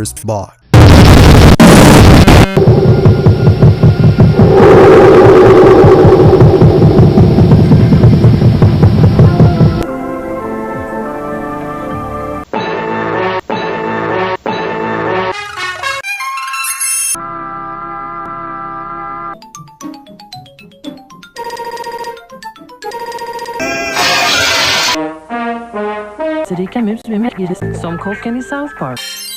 first box. Rika mus blir mer som kocken i South Park.